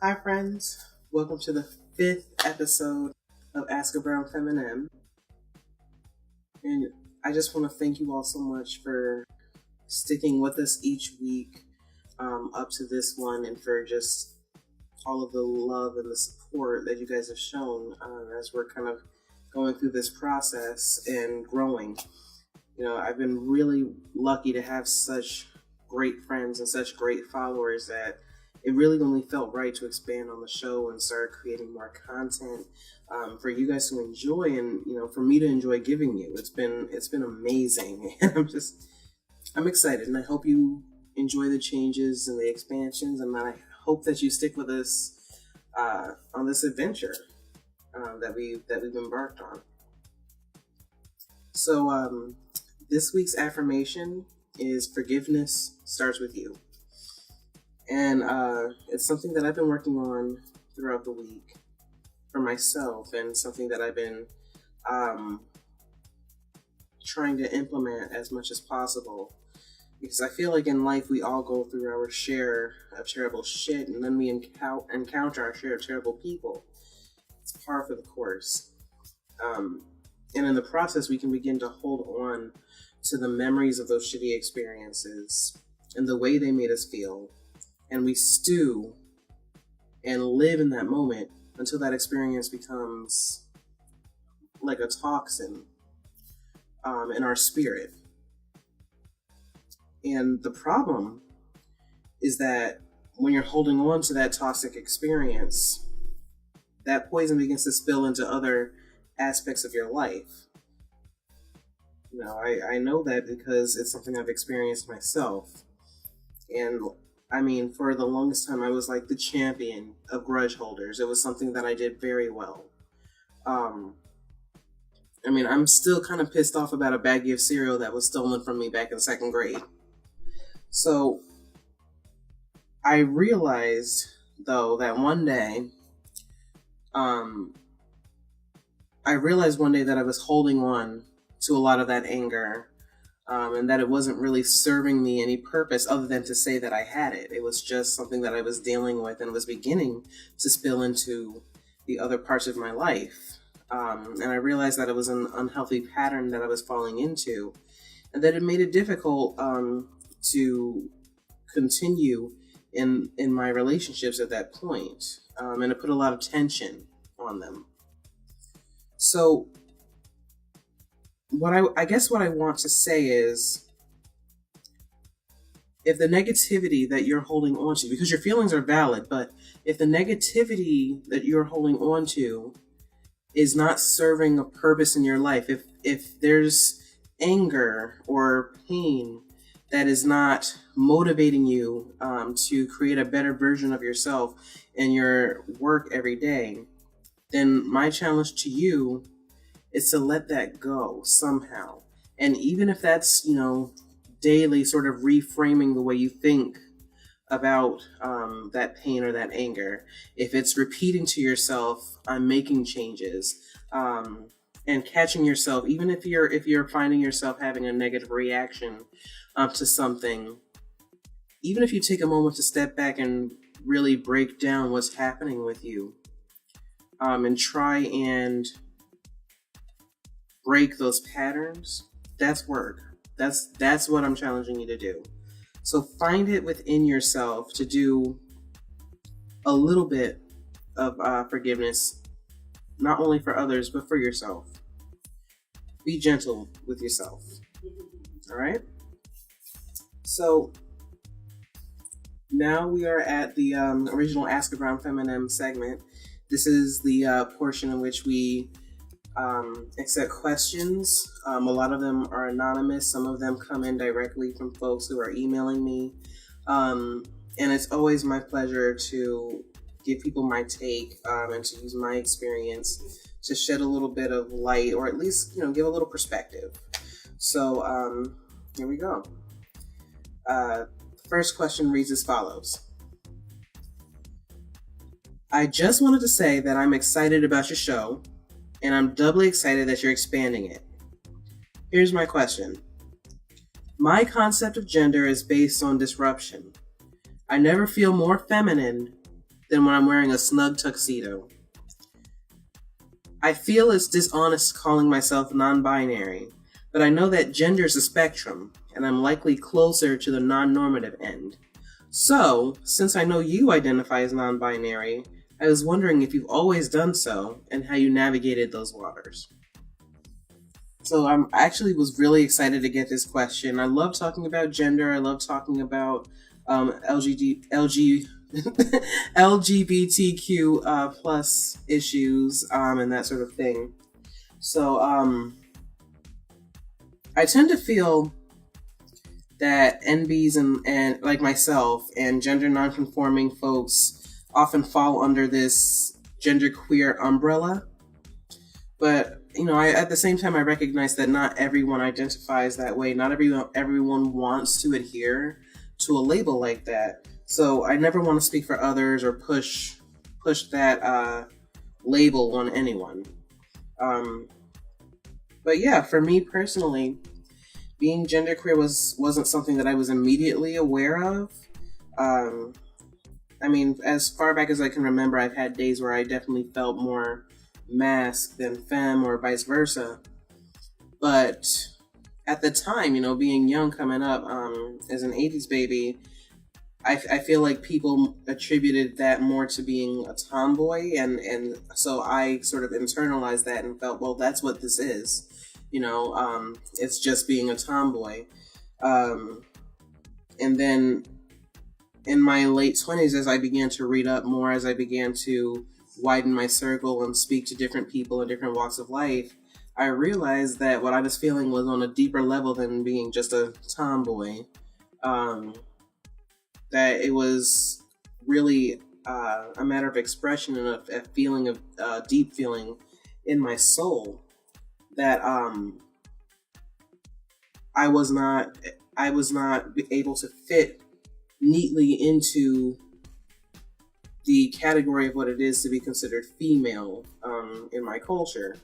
Hi friends, welcome to the 5th episode of Ask A Brown Feminem. And I just want to thank you all so much for sticking with us each week up to this one, and for just all of the love and the support that you guys have shown as we're kind of going through this process and growing. I've been really lucky to have such great friends and such great followers that it really only felt right to expand on the show and start creating more content for you guys to enjoy, and for me to enjoy giving you. It's been amazing, and I'm excited, and I hope you enjoy the changes and the expansions, and I hope that you stick with us on this adventure that we've embarked on. So this week's affirmation is forgiveness starts with you. And it's something that I've been working on throughout the week for myself, and something that I've been trying to implement as much as possible. Because I feel like in life we all go through our share of terrible shit, and then we encounter our share of terrible people. It's par for the course. And in the process, we can begin to hold on to the memories of those shitty experiences and the way they made us feel. And we stew and live in that moment until that experience becomes like a toxin in our spirit. And the problem is that when you're holding on to that toxic experience, that poison begins to spill into other aspects of your life. I know that because it's something I've experienced myself. And I mean, for the longest time, I was like the champion of grudge holders. It was something that I did very well. I'm still kind of pissed off about a baggie of cereal that was stolen from me back in second grade. So I realized, though, that one day, that I was holding on to a lot of that anger. And that it wasn't really serving me any purpose other than to say that I had it. It was just something that I was dealing with and was beginning to spill into the other parts of my life. And I realized that it was an unhealthy pattern that I was falling into, and that it made it difficult to continue in my relationships at that point. And it put a lot of tension on them. So what I want to say is, if the negativity that you're holding on to, because your feelings are valid, but if the negativity that you're holding on to is not serving a purpose in your life, if there's anger or pain that is not motivating you to create a better version of yourself in your work every day, then my challenge to you is to let that go somehow. And even if that's, daily sort of reframing the way you think about that pain or that anger, if it's repeating to yourself, I'm making changes, and catching yourself, even if you're finding yourself having a negative reaction to something, even if you take a moment to step back and really break down what's happening with you, and try and break those patterns, that's work. That's what I'm challenging you to do. So find it within yourself to do a little bit of forgiveness, not only for others, but for yourself. Be gentle with yourself. All right? So now we are at the original Ask A Brown Feminem segment. This is the portion in which we accept questions. A lot of them are anonymous. Some of them come in directly from folks who are emailing me. And it's always my pleasure to give people my take and to use my experience to shed a little bit of light, or at least, give a little perspective. So here we go. First question reads as follows. I just wanted to say that I'm excited about your show, and I'm doubly excited that you're expanding it. Here's my question. My concept of gender is based on disruption. I never feel more feminine than when I'm wearing a snug tuxedo. I feel it's dishonest calling myself non-binary, but I know that gender's a spectrum, and I'm likely closer to the non-normative end. So, since I know you identify as non-binary, I was wondering if you've always done so, and how you navigated those waters. So I actually was really excited to get this question. I love talking about gender. I love talking about LGBTQ plus issues and that sort of thing. So I tend to feel that NBs and like myself and gender nonconforming folks often fall under this genderqueer umbrella. But at the same time, I recognize that not everyone identifies that way. Not everyone wants to adhere to a label like that. So I never want to speak for others or push that label on anyone. But yeah, for me personally, being genderqueer wasn't something that I was immediately aware of. I mean, as far back as I can remember, I've had days where I definitely felt more masc than femme or vice versa. But at the time, being young coming up as an 80s baby, I feel like people attributed that more to being a tomboy, and so I sort of internalized that and felt, well, that's what this is. It's just being a tomboy. And then in my late 20s, as I began to read up more, as I began to widen my circle and speak to different people in different walks of life, I realized that what I was feeling was on a deeper level than being just a tomboy. That it was really a matter of expression and a feeling of deep feeling in my soul that I was not able to fit neatly into the category of what it is to be considered female in my culture.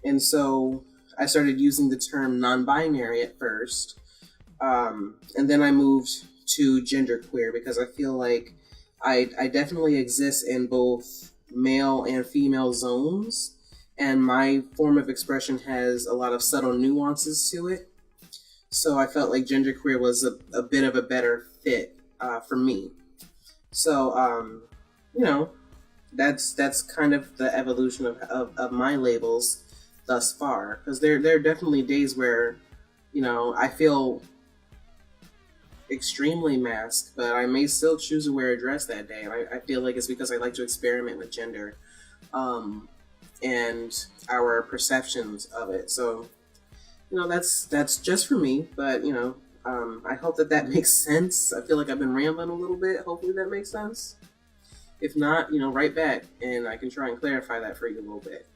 And so I started using the term non-binary at first, and then I moved to genderqueer because I feel like I definitely exist in both male and female zones, and my form of expression has a lot of subtle nuances to it. So I felt like genderqueer was a bit of a better fit for me. So, that's kind of the evolution of my labels thus far. Because there are definitely days where, I feel extremely masked, but I may still choose to wear a dress that day. And I feel like it's because I like to experiment with gender and our perceptions of it. So, that's just for me, but, I hope that makes sense. I feel like I've been rambling a little bit. Hopefully that makes sense. If not, write back and I can try and clarify that for you a little bit.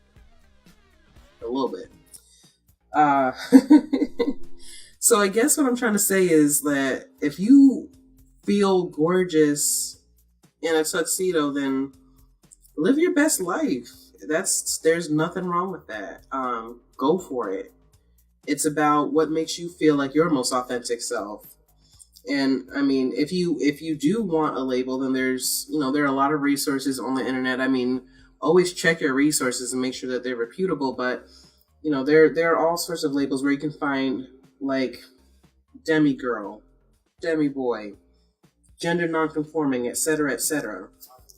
So I guess what I'm trying to say is that if you feel gorgeous in a tuxedo, then live your best life. There's nothing wrong with that. Go for it. It's about what makes you feel like your most authentic self. And I mean, if you do want a label, then there are a lot of resources on the internet. I mean, always check your resources and make sure that they're reputable. But there are all sorts of labels where you can find like demi girl, demi boy, gender nonconforming, etc., etc.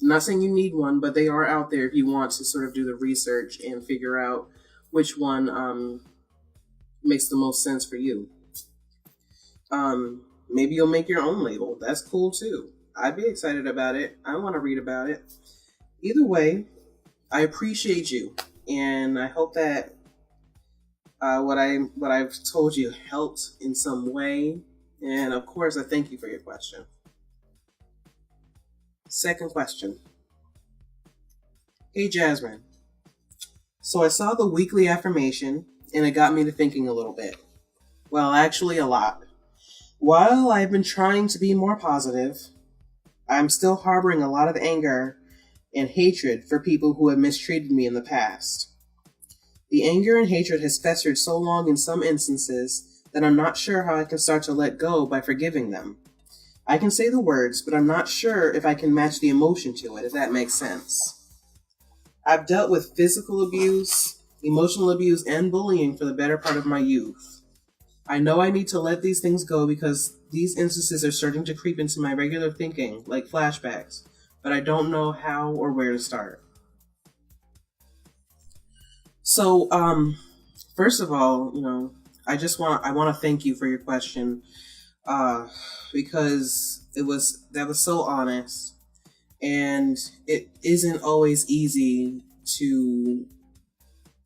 I'm not saying you need one, but they are out there if you want to sort of do the research and figure out which one makes the most sense for you. Maybe you'll make your own label. That's cool too. I'd be excited about it. I want to read about it. Either way, I appreciate you, and I hope that what I've told you helped in some way. And of course, I thank you for your question. Second question. Hey Jasmine. So I saw the weekly affirmation, and it got me to thinking a little bit. Well, actually a lot. While I've been trying to be more positive, I'm still harboring a lot of anger and hatred for people who have mistreated me in the past. The anger and hatred has festered so long in some instances that I'm not sure how I can start to let go by forgiving them. I can say the words, but I'm not sure if I can match the emotion to it, if that makes sense. I've dealt with physical abuse, emotional abuse, and bullying for the better part of my youth. I know I need to let these things go because these instances are starting to creep into my regular thinking, like flashbacks, but I don't know how or where to start. So, first of all, I want to thank you for your question, because that was so honest, and it isn't always easy to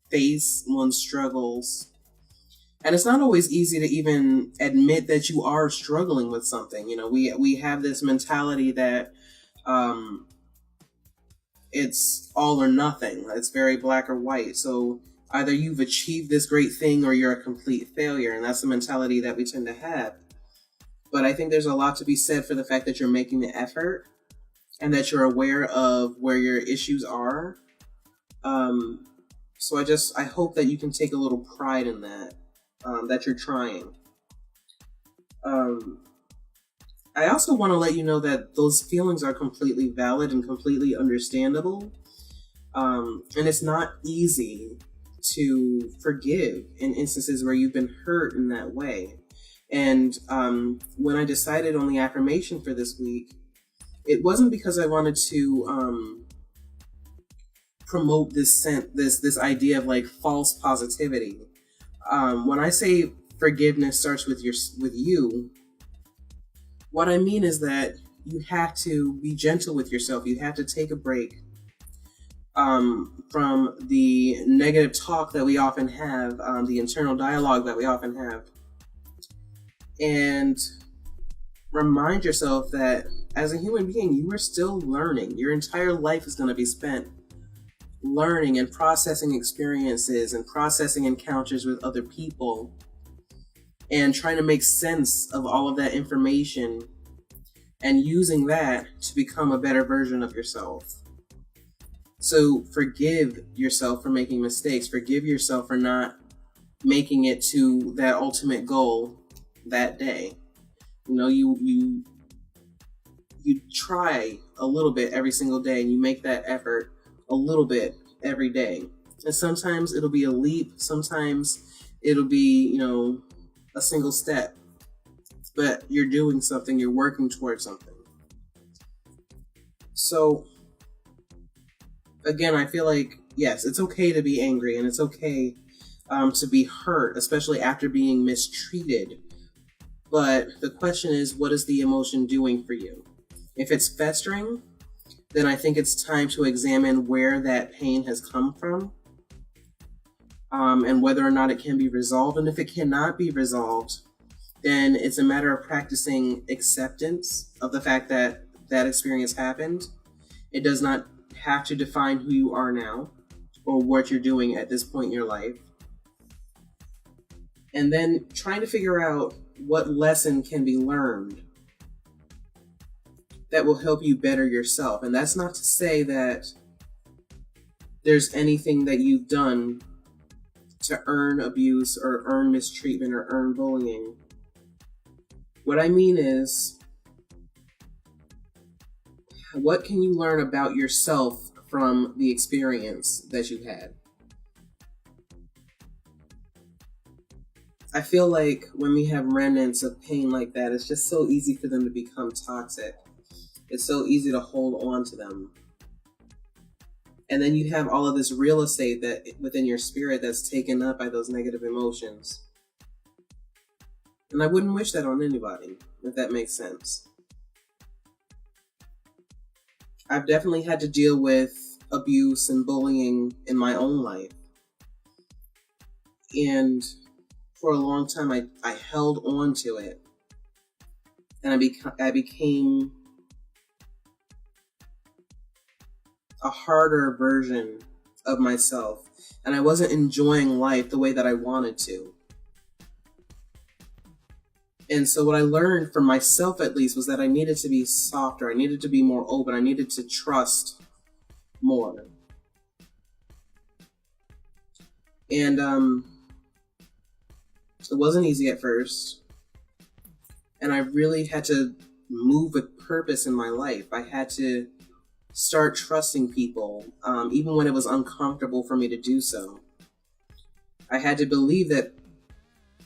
face one's struggles, and it's not always easy to even admit that you are struggling with something. We have this mentality that it's all or nothing. It's very black or white. So either you've achieved this great thing or you're a complete failure. And that's the mentality that we tend to have. But I think there's a lot to be said for the fact that you're making the effort and that you're aware of where your issues are. So I hope that you can take a little pride in that you're trying. I also want to let you know that those feelings are completely valid and completely understandable. And it's not easy to forgive in instances where you've been hurt in that way. And when I decided on the affirmation for this week, it wasn't because I wanted to promote this idea of like false positivity. When I say forgiveness starts with you, what I mean is that you have to be gentle with yourself. You have to take a break from the negative talk that we often have, the internal dialogue that we often have, and remind yourself that as a human being, you are still learning. Your entire life is going to be spent learning and processing experiences and processing encounters with other people and trying to make sense of all of that information and using that to become a better version of yourself. So forgive yourself for making mistakes. Forgive yourself for not making it to that ultimate goal that day. You try a little bit every single day and you make that effort a little bit every day. And sometimes it'll be a leap. Sometimes it'll be, a single step. But you're doing something. You're working towards something. So, again, I feel like, yes, it's okay to be angry and it's okay to be hurt, especially after being mistreated. But the question is, what is the emotion doing for you? If it's festering, then I think it's time to examine where that pain has come from, and whether or not it can be resolved. And if it cannot be resolved, then it's a matter of practicing acceptance of the fact that that experience happened. It does not have to define who you are now or what you're doing at this point in your life. And then trying to figure out what lesson can be learned that will help you better yourself. And that's not to say that there's anything that you've done to earn abuse or earn mistreatment or earn bullying. What I mean is, what can you learn about yourself from the experience that you had? I feel like when we have remnants of pain like that, it's just so easy for them to become toxic. It's so easy to hold on to them. And then you have all of this real estate that within your spirit that's taken up by those negative emotions. And I wouldn't wish that on anybody, if that makes sense. I've definitely had to deal with abuse and bullying in my own life. And for a long time, I held on to it. And I became a harder version of myself. And I wasn't enjoying life the way that I wanted to. And so what I learned for myself, at least, was that I needed to be softer. I needed to be more open. I needed to trust more. And it wasn't easy at first. And I really had to move with purpose in my life. I had to start trusting people, even when it was uncomfortable for me to do so. I had to believe that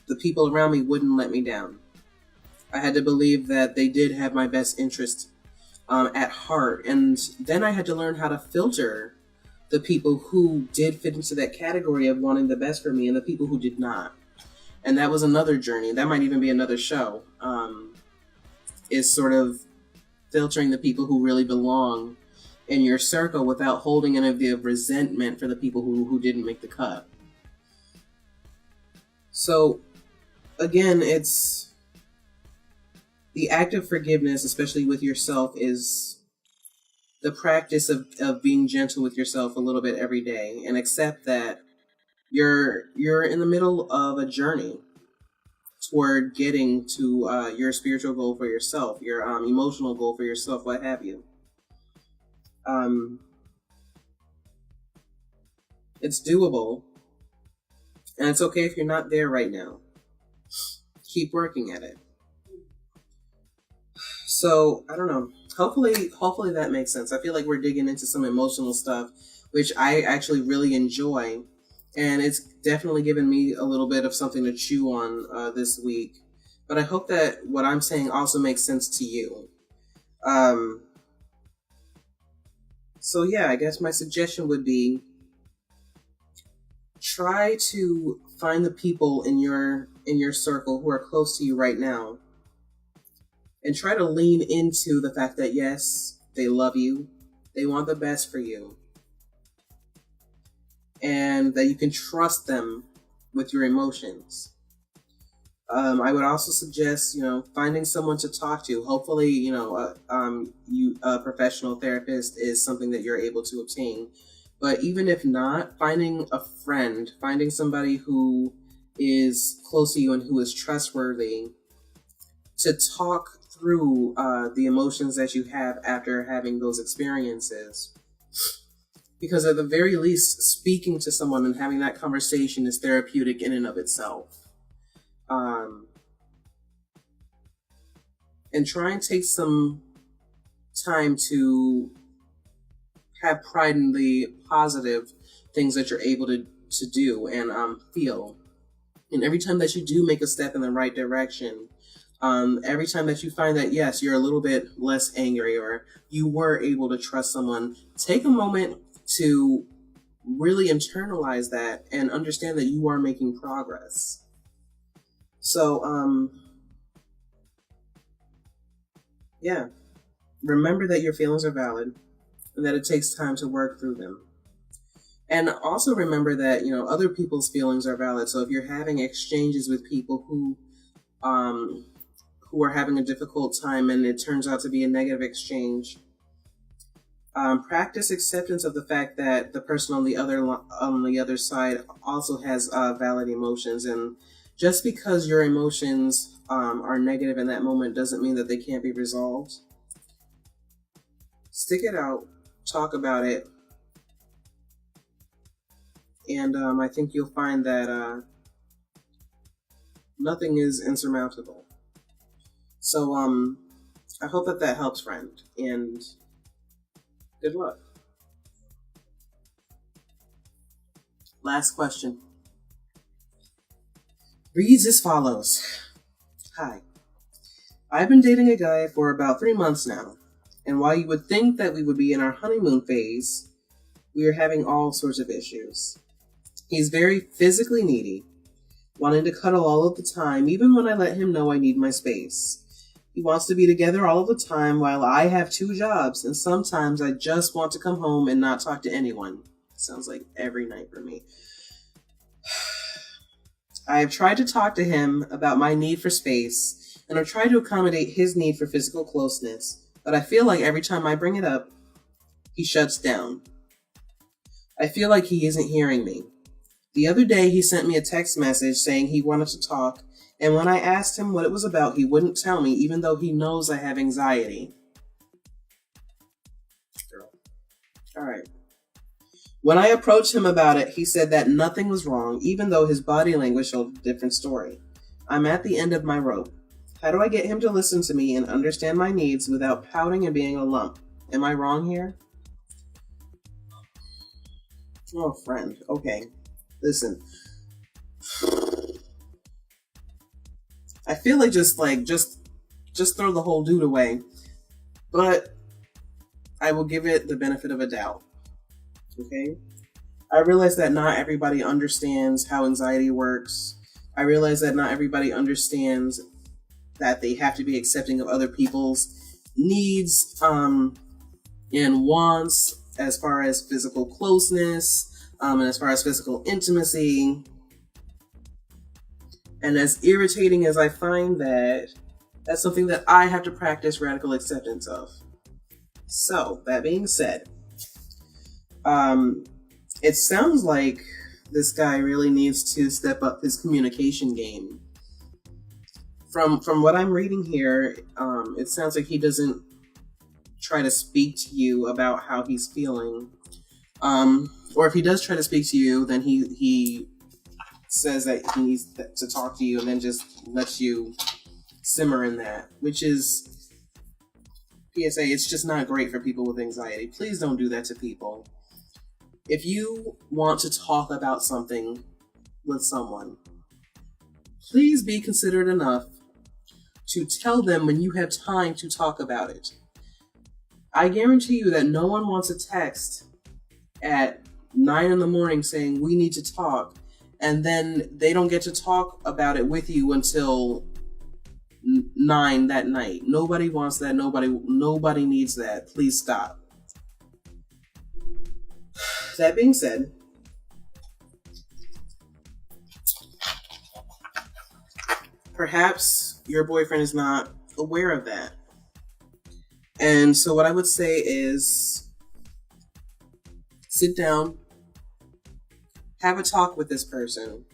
the people around me wouldn't let me down. I had to believe that they did have my best interest at heart. And then I had to learn how to filter the people who did fit into that category of wanting the best for me and the people who did not. And that was another journey. That might even be another show, is sort of filtering the people who really belong in your circle without holding any of the resentment for the people who didn't make the cut. So, again, it's the act of forgiveness, especially with yourself, is the practice of being gentle with yourself a little bit every day, and accept that you're in the middle of a journey toward getting to your spiritual goal for yourself, your emotional goal for yourself, what have you. It's doable, and it's okay if you're not there right now. Keep working at it. So, I don't know. Hopefully that makes sense. I feel like we're digging into some emotional stuff, which I actually really enjoy. And it's definitely given me a little bit of something to chew on this week. But I hope that what I'm saying also makes sense to you. So yeah, I guess my suggestion would be try to find the people in your circle who are close to you right now. And try to lean into the fact that, yes, they love you. They want the best for you. And that you can trust them with your emotions. I would also suggest, finding someone to talk to. Hopefully, a professional therapist is something that you're able to obtain. But even if not, finding a friend, finding somebody who is close to you and who is trustworthy to talk through the emotions that you have after having those experiences. Because at the very least, speaking to someone and having that conversation is therapeutic in and of itself. And try and take some time to have pride in the positive things that you're able to do and feel. And every time that you do make a step in the right direction, every time that you find that, yes, you're a little bit less angry or you were able to trust someone, take a moment to really internalize that and understand that you are making progress. So, yeah, remember that your feelings are valid and that it takes time to work through them. And also remember that, other people's feelings are valid. So if you're having exchanges with people who are having a difficult time and it turns out to be a negative exchange, practice acceptance of the fact that the person on the other side also has valid emotions. And just because your emotions are negative in that moment doesn't mean that they can't be resolved. Stick it out, talk about it, and I think you'll find that nothing is insurmountable. So I hope that helps, friend, and good luck. Last question. Reads as follows. Hi. I've been dating a guy for about 3 months now, and while you would think that we would be in our honeymoon phase, we are having all sorts of issues. He's very physically needy, wanting to cuddle all of the time, even when I let him know I need my space. He wants to be together all of the time while I have 2 jobs, and sometimes I just want to come home and not talk to anyone. Sounds like every night for me. I have tried to talk to him about my need for space, and I've tried to accommodate his need for physical closeness, but I feel like every time I bring it up, he shuts down. I feel like he isn't hearing me. The other day, he sent me a text message saying he wanted to talk, and when I asked him what it was about, he wouldn't tell me, even though he knows I have anxiety. Girl. All right. When I approached him about it, he said that nothing was wrong, even though his body language showed a different story. I'm at the end of my rope. How do I get him to listen to me and understand my needs without pouting and being a lump? Am I wrong here? Oh, friend. Okay. Listen. I feel like just throw the whole dude away. But I will give it the benefit of a doubt. Okay? I realize that not everybody understands how anxiety works. I realize that not everybody understands that they have to be accepting of other people's needs and wants as far as physical closeness and as far as physical intimacy. And as irritating as I find that, that's something that I have to practice radical acceptance of. So, that being said, it sounds like this guy really needs to step up his communication game. From what I'm reading here, it sounds like he doesn't try to speak to you about how he's feeling. Or if he does try to speak to you, then he says that he needs to talk to you and then just lets you simmer in that, which is, PSA, it's just not great for people with anxiety. Please don't do that to people. If you want to talk about something with someone, please be considerate enough to tell them when you have time to talk about it. I guarantee you that no one wants a text at 9 a.m. saying we need to talk, and then they don't get to talk about it with you until 9 that night. Nobody wants that. Nobody needs that. Please stop. That being said, perhaps your boyfriend is not aware of that. And so what I would say is sit down, have a talk with this person,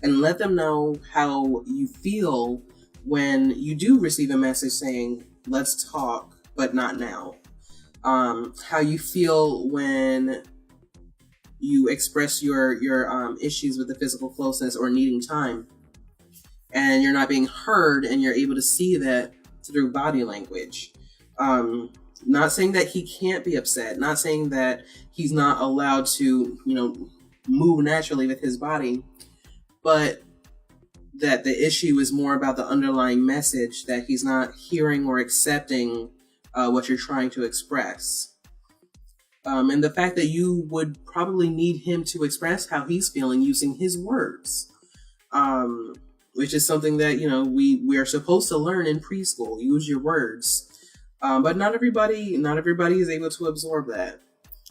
and let them know how you feel when you do receive a message saying, let's talk, but not now. How you feel when you express your issues with the physical closeness or needing time, and you're not being heard, and you're able to see that through body language. Not saying that he can't be upset, not saying that he's not allowed to, move naturally with his body, but that the issue is more about the underlying message that he's not hearing or accepting what you're trying to express. And the fact that you would probably need him to express how he's feeling using his words, which is something that, we are supposed to learn in preschool. Use your words. But not everybody is able to absorb that.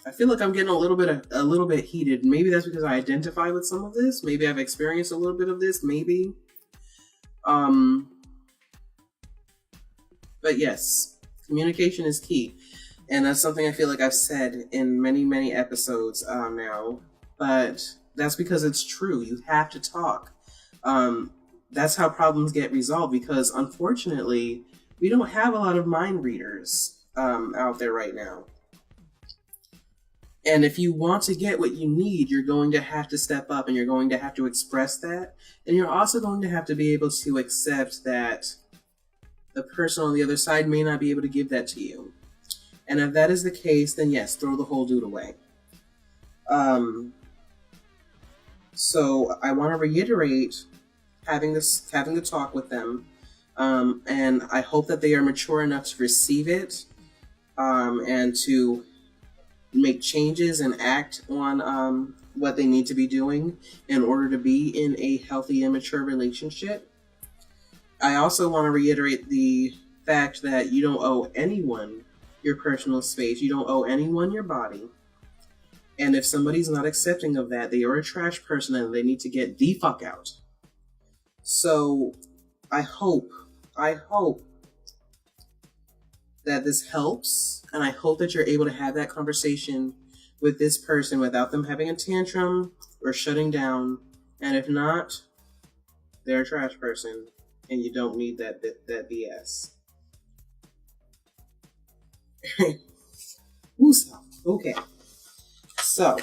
I feel like I'm getting a little bit heated. Maybe that's because I identify with some of this. Maybe I've experienced a little bit of this. Maybe. But yes, communication is key. And that's something I feel like I've said in many, many episodes now. But that's because it's true. You have to talk. That's how problems get resolved, because unfortunately, we don't have a lot of mind readers out there right now. And if you want to get what you need, you're going to have to step up and you're going to have to express that. And you're also going to have to be able to accept that the person on the other side may not be able to give that to you. And if that is the case, then yes, throw the whole dude away. So I want to reiterate having the talk with them. And I hope that they are mature enough to receive it and to make changes and act on what they need to be doing in order to be in a healthy and mature relationship. I also want to reiterate the fact that you don't owe anyone your personal space. You don't owe anyone your body. And if somebody's not accepting of that, they are a trash person and they need to get the fuck out. So I hope that this helps, and I hope that you're able to have that conversation with this person without them having a tantrum or shutting down. And if not, they're a trash person, and you don't need that BS. Okay. So,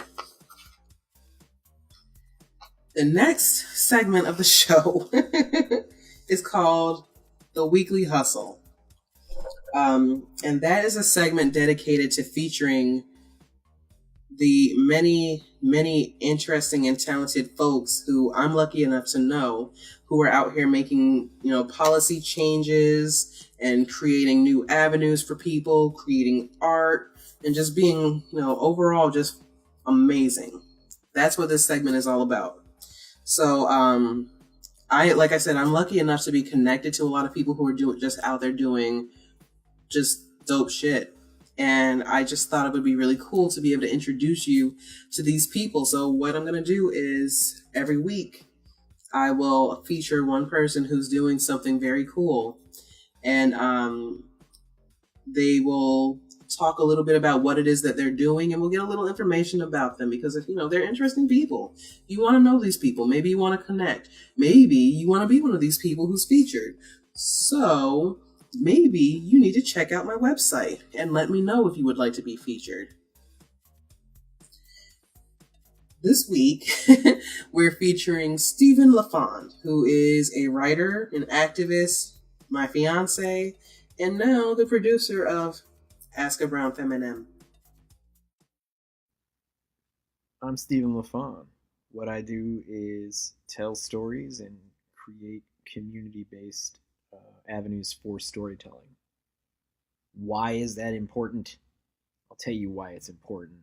the next segment of the show is called The Weekly Hustle. And that is a segment dedicated to featuring the many interesting and talented folks who I'm lucky enough to know who are out here making, policy changes and creating new avenues for people, creating art, and just being, overall just amazing. That's what this segment is all about. So, like I said, I'm lucky enough to be connected to a lot of people who are just out there doing just dope shit. And I just thought it would be really cool to be able to introduce you to these people. So what I'm going to do is every week I will feature one person who's doing something very cool. And they will talk a little bit about what it is that they're doing, and we'll get a little information about them, because if they're interesting people, you want to know these people. Maybe you want to connect. Maybe you want to be one of these people who's featured. So maybe you need to check out my website and let me know if you would like to be featured. This week, we're featuring Stephen LaFond, who is a writer, an activist, my fiance, and now the producer of A Brown Feminem. I'm Stephen LaFond. What I do is tell stories and create community-based avenues for storytelling. Why is that important? I'll tell you why it's important.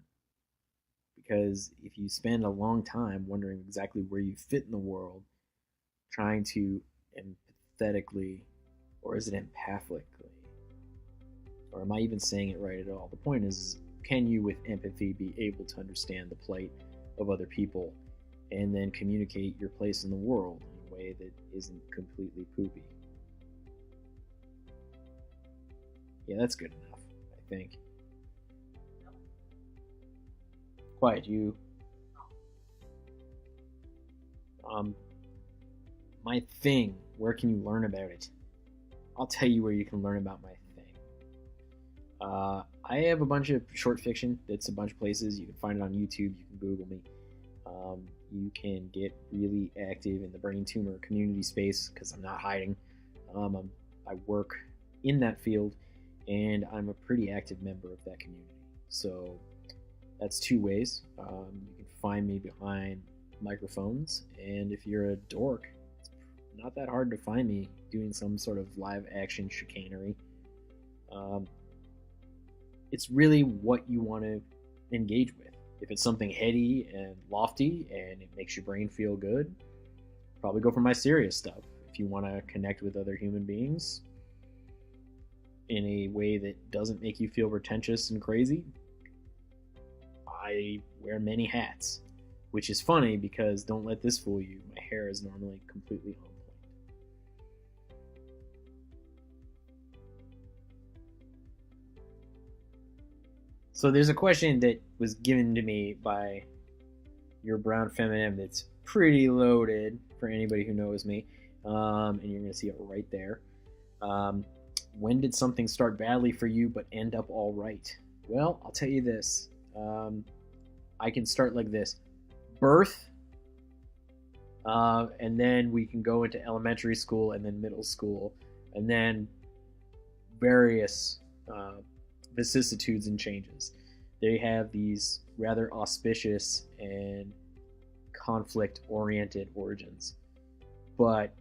Because if you spend a long time wondering exactly where you fit in the world, trying to empathetically, or is it empathically? Or am I even saying it right at all? The point is, can you with empathy be able to understand the plight of other people and then communicate your place in the world in a way that isn't completely poopy? Yeah, that's good enough, I think. Quiet, you. My thing, where can you learn about it? I'll tell you where you can learn about my thing. I have a bunch of short fiction that's a bunch of places. You can find it on YouTube. You can Google me. You can get really active in the brain tumor community space, because I'm not hiding. I work in that field, and I'm a pretty active member of that community. So that's two ways. You can find me behind microphones, and if you're a dork, it's not that hard to find me doing some sort of live action chicanery. It's really what you want to engage with. If it's something heady and lofty and it makes your brain feel good, probably go for my serious stuff. If you want to connect with other human beings in a way that doesn't make you feel pretentious and crazy, I wear many hats, which is funny because don't let this fool you. My hair is normally completely on point. So there's a question that was given to me by your Brown Feminem that's pretty loaded for anybody who knows me, and you're going to see it right there. When did something start badly for you but end up all right? Well, I'll tell you this. I can start like this. Birth, and then we can go into elementary school and then middle school, and then various vicissitudes and changes. They have these rather auspicious and conflict-oriented origins, but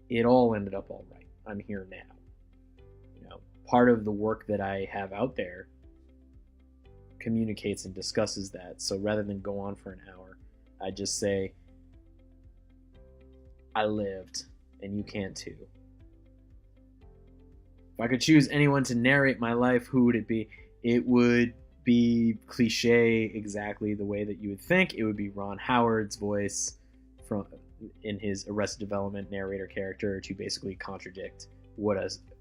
it all ended up all right. I'm here now. Part of the work that I have out there communicates and discusses that. So rather than go on for an hour, I just say, I lived, and you can too. If I could choose anyone to narrate my life, who would it be? It would be cliche exactly the way that you would think. It would be Ron Howard's voice in his Arrested Development narrator character to basically contradict what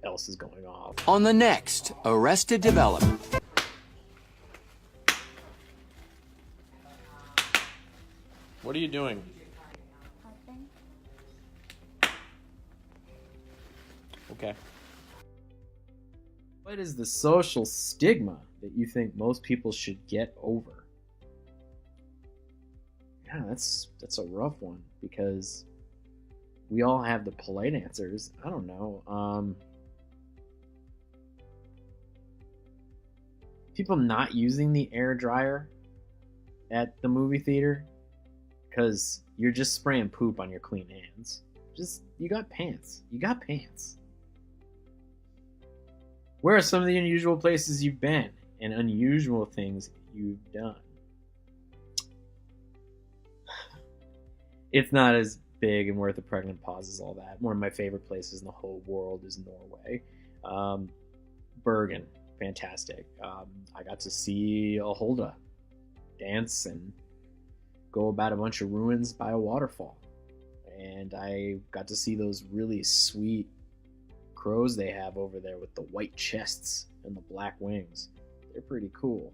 else is going on. On the next Arrested Development. What are you doing? Nothing. Okay. What is the social stigma that you think most people should get over? Yeah, that's a rough one, because we all have the polite answers. I don't know. People not using the air dryer at the movie theater because you're just spraying poop on your clean hands. You got pants. You got pants. Where are some of the unusual places you've been and unusual things you've done? It's not as big and worth a pregnant pause as all that. One of my favorite places in the whole world is Norway. Bergen, fantastic. I got to see a Hulda dance and go about a bunch of ruins by a waterfall. And I got to see those really sweet crows they have over there with the white chests and the black wings. They're pretty cool.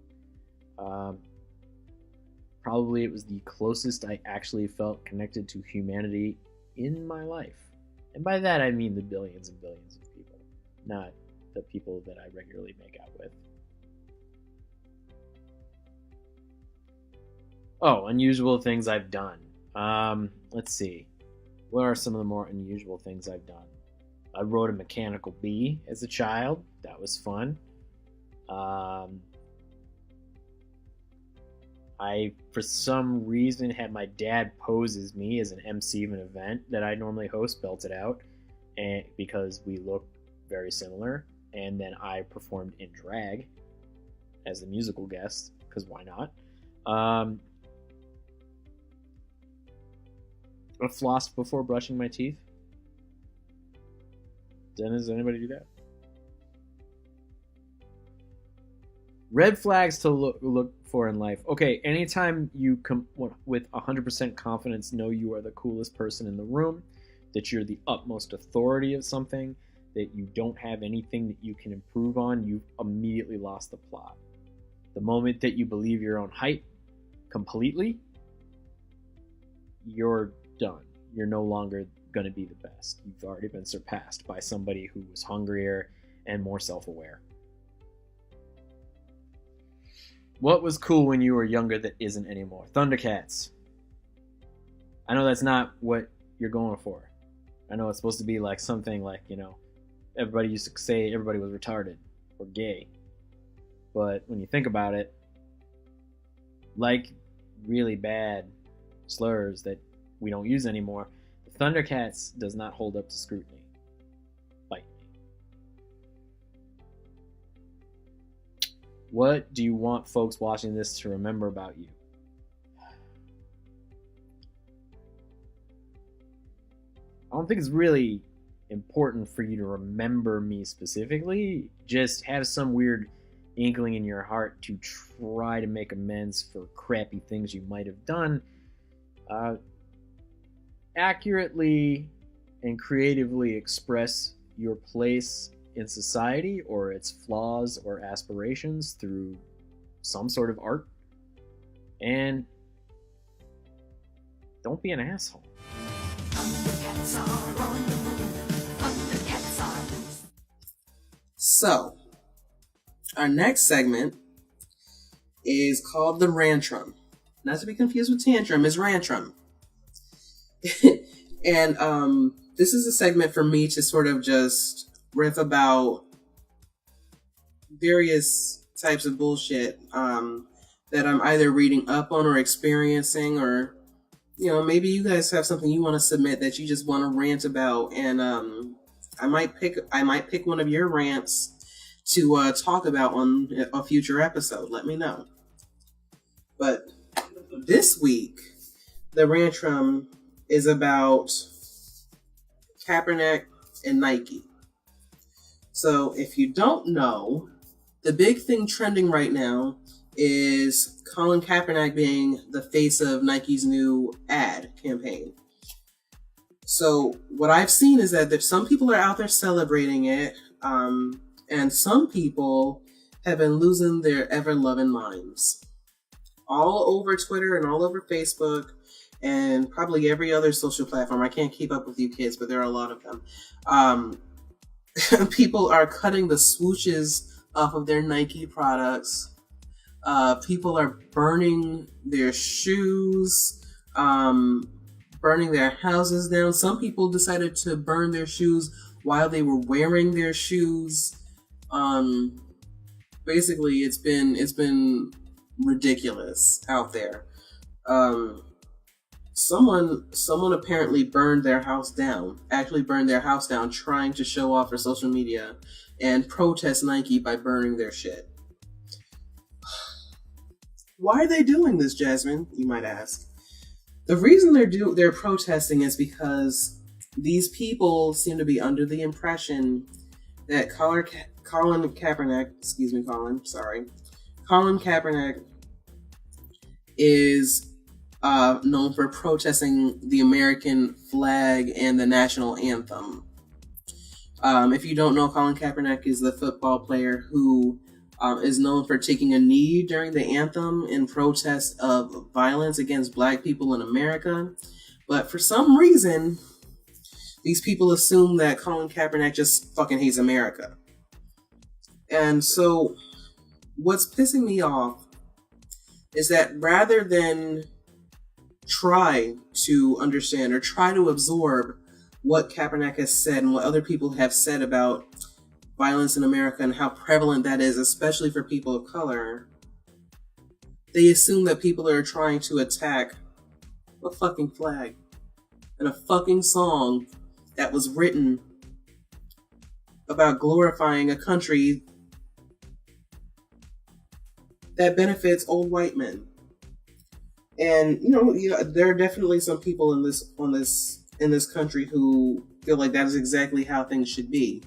Probably it was the closest I actually felt connected to humanity in my life. And by that I mean the billions and billions of people, not the people that I regularly make out with. Oh, unusual things I've done. Let's see. What are some of the more unusual things I've done? I rode a mechanical bee as a child. That was fun. I, for some reason, had my dad pose as me as an MC of an event that I normally host, belted out, and because we look very similar. And then I performed in drag as a musical guest, because why not? I flossed before brushing my teeth. Does anybody do that? Red flags to look for in life. Okay, anytime you with 100% confidence know you are the coolest person in the room, that you're the utmost authority of something, that you don't have anything that you can improve on, you've immediately lost the plot. The moment that you believe your own hype completely, you're done. You're no longer going to be the best. You've already been surpassed by somebody who was hungrier and more self-aware. What was cool when you were younger that isn't anymore? Thundercats. I know that's not what you're going for. I know it's supposed to be like something like, everybody used to say everybody was retarded or gay. But when you think about it, like really bad slurs that we don't use anymore, the Thundercats does not hold up to scrutiny. Bite me. What do you want folks watching this to remember about you? I don't think it's really important for you to remember me specifically. Just have some weird inkling in your heart to try to make amends for crappy things you might have done. Accurately and creatively express your place in society or its flaws or aspirations through some sort of art. And don't be an asshole. So, our next segment is called the Rantrum. Not to be confused with Tantrum, it's Rantrum. And this is a segment for me to sort of just riff about various types of bullshit that I'm either reading up on or experiencing, or maybe you guys have something you want to submit that you just want to rant about, and I might pick one of your rants to talk about on a future episode. Let me know. But this week, the Rantrum is about Kaepernick and Nike. So if you don't know, the big thing trending right now is Colin Kaepernick being the face of Nike's new ad campaign. So what I've seen is that some people are out there celebrating it, and some people have been losing their ever-loving minds. All over Twitter and all over Facebook and probably every other social platform. I can't keep up with you kids, but there are a lot of them. People are cutting the swooshes off of their Nike products. People are burning their shoes. burning their houses down. Some people decided to burn their shoes while they were wearing their shoes. Basically, it's been ridiculous out there. Someone apparently burned their house down. Actually burned their house down, trying to show off for social media and protest Nike by burning their shit. Why are they doing this, Jasmine? You might ask. The reason they're protesting is because these people seem to be under the impression that Colin Kaepernick is known for protesting the American flag and the national anthem. If you don't know, Colin Kaepernick is the football player who is known for taking a knee during the anthem in protest of violence against black people in America. But for some reason, these people assume that Colin Kaepernick just fucking hates America. And so what's pissing me off is that rather than try to understand or try to absorb what Kaepernick has said and what other people have said about violence in America and how prevalent that is, especially for people of color, they assume that people are trying to attack a fucking flag and a fucking song that was written about glorifying a country that benefits old white men. And there are definitely some people in this country who feel like that is exactly how things should be.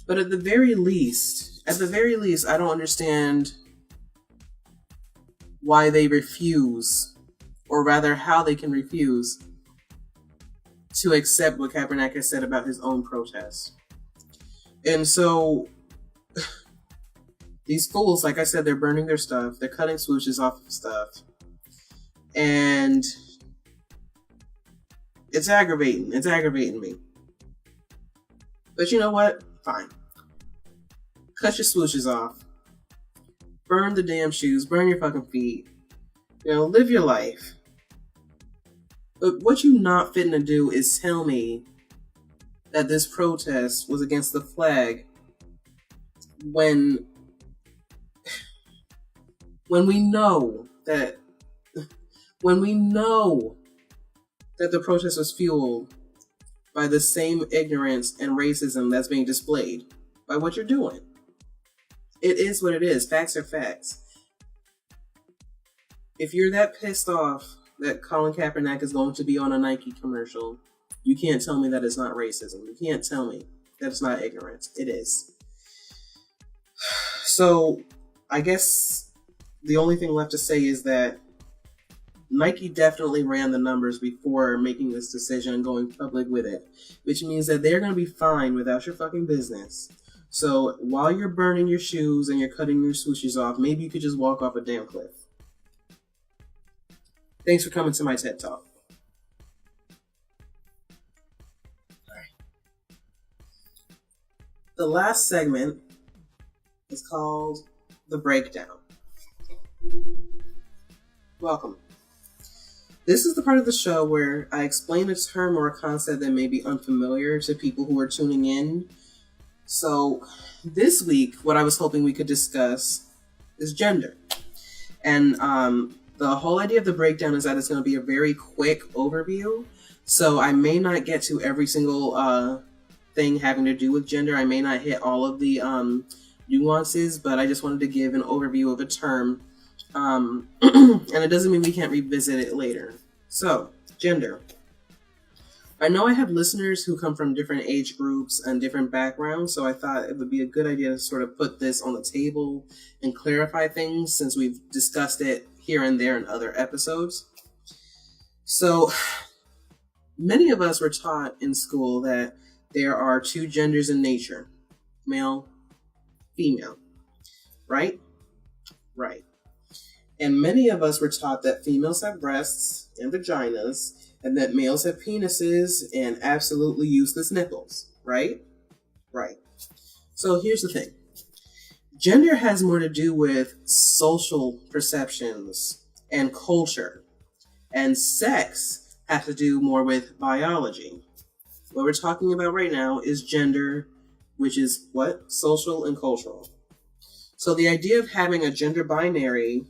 But at the very least, I don't understand why they refuse, or rather how they can refuse, to accept what Kaepernick has said about his own protest. And so, these fools, like I said, they're burning their stuff, they're cutting swooshes off of stuff, and it's aggravating me. But you know what? Fine. Cut your swooshes off. Burn the damn shoes. Burn your fucking feet. Live your life. But what you not fitting to do is tell me that this protest was against the flag when we know that the protest was fueled by the same ignorance and racism that's being displayed by what you're doing. It is what it is. Facts are facts. If you're that pissed off that Colin Kaepernick is going to be on a Nike commercial, you can't tell me that it's not racism. You can't tell me that it's not ignorance. It is. So, I guess the only thing left to say is that Nike definitely ran the numbers before making this decision and going public with it, which means that they're going to be fine without your fucking business. So while you're burning your shoes and you're cutting your swooshes off, maybe you could just walk off a damn cliff. Thanks for coming to my TED Talk. The last segment is called The Breakdown. Welcome. This is the part of the show where I explain a term or a concept that may be unfamiliar to people who are tuning in. So, this week, what I was hoping we could discuss is gender. And the whole idea of the breakdown is that it's going to be a very quick overview. So, I may not get to every single thing having to do with gender. I may not hit all of the nuances, but I just wanted to give an overview of a term. And it doesn't mean we can't revisit it later. So, gender. I know I have listeners who come from different age groups and different backgrounds, so I thought it would be a good idea to sort of put this on the table and clarify things since we've discussed it here and there in other episodes. So, many of us were taught in school that there are two genders in nature, male, female, right? Right. And many of us were taught that females have breasts and vaginas, and that males have penises and absolutely useless nipples, right? Right. So here's the thing. Gender has more to do with social perceptions and culture. And sex has to do more with biology. What we're talking about right now is gender, which is what? Social and cultural. So the idea of having a gender binary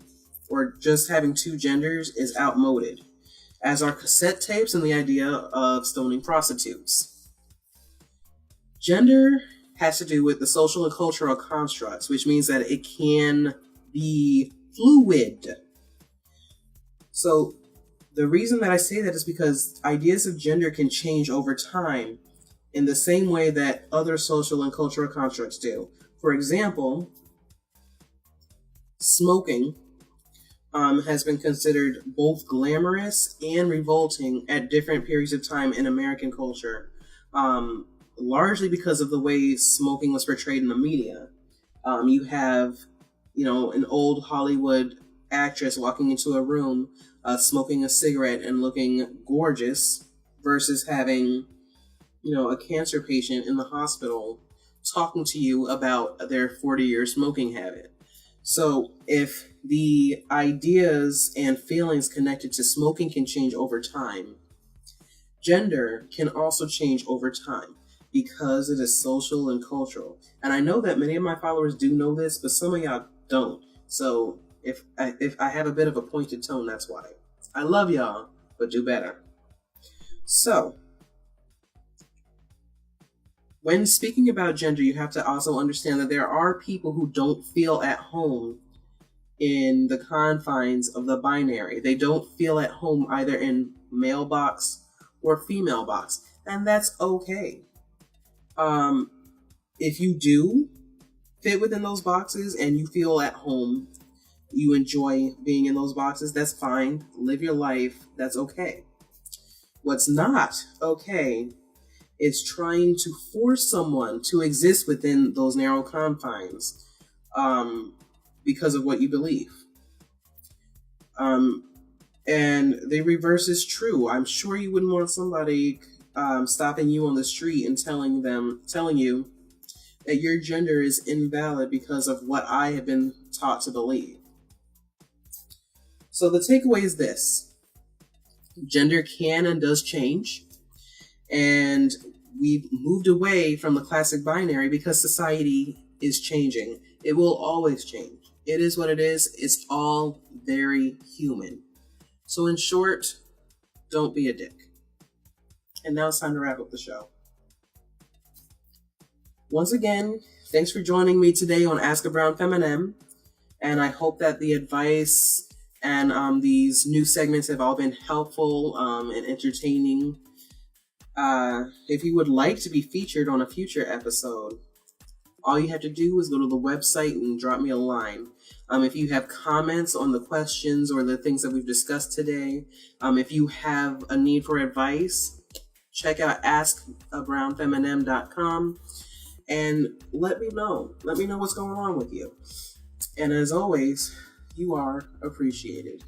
or just having two genders is outmoded, as are cassette tapes and the idea of stoning prostitutes. Gender has to do with the social and cultural constructs, which means that it can be fluid. So the reason that I say that is because ideas of gender can change over time in the same way that other social and cultural constructs do. For example, smoking has been considered both glamorous and revolting at different periods of time in American culture, largely because of the way smoking was portrayed in the media. You have, an old Hollywood actress walking into a room, smoking a cigarette and looking gorgeous, versus having, a cancer patient in the hospital talking to you about their 40-year smoking habit. So if the ideas and feelings connected to smoking can change over time, gender can also change over time because it is social and cultural. And I know that many of my followers do know this, but some of y'all don't. So if I have a bit of a pointed tone, that's why. I love y'all, but do better. So, when speaking about gender, you have to also understand that there are people who don't feel at home in the confines of the binary. They don't feel at home either in male box or female box, and that's okay. If you do fit within those boxes and you feel at home, you enjoy being in those boxes, that's fine. Live your life, that's okay. What's not okay is trying to force someone to exist within those narrow confines because of what you believe. And the reverse is true. I'm sure you wouldn't want somebody stopping you on the street and telling you that your gender is invalid because of what I have been taught to believe. So the takeaway is this: gender can and does change. And we've moved away from the classic binary because society is changing. It will always change. It is what it is. It's all very human. So in short, don't be a dick. And now it's time to wrap up the show. Once again, thanks for joining me today on Ask A Brown Feminem. And I hope that the advice and these new segments have all been helpful and entertaining. If you would like to be featured on a future episode, all you have to do is go to the website and drop me a line. If you have comments on the questions or the things that we've discussed today, if you have a need for advice, check out askabrownfeminem.com and let me know. Let me know what's going on with you. And as always, you are appreciated.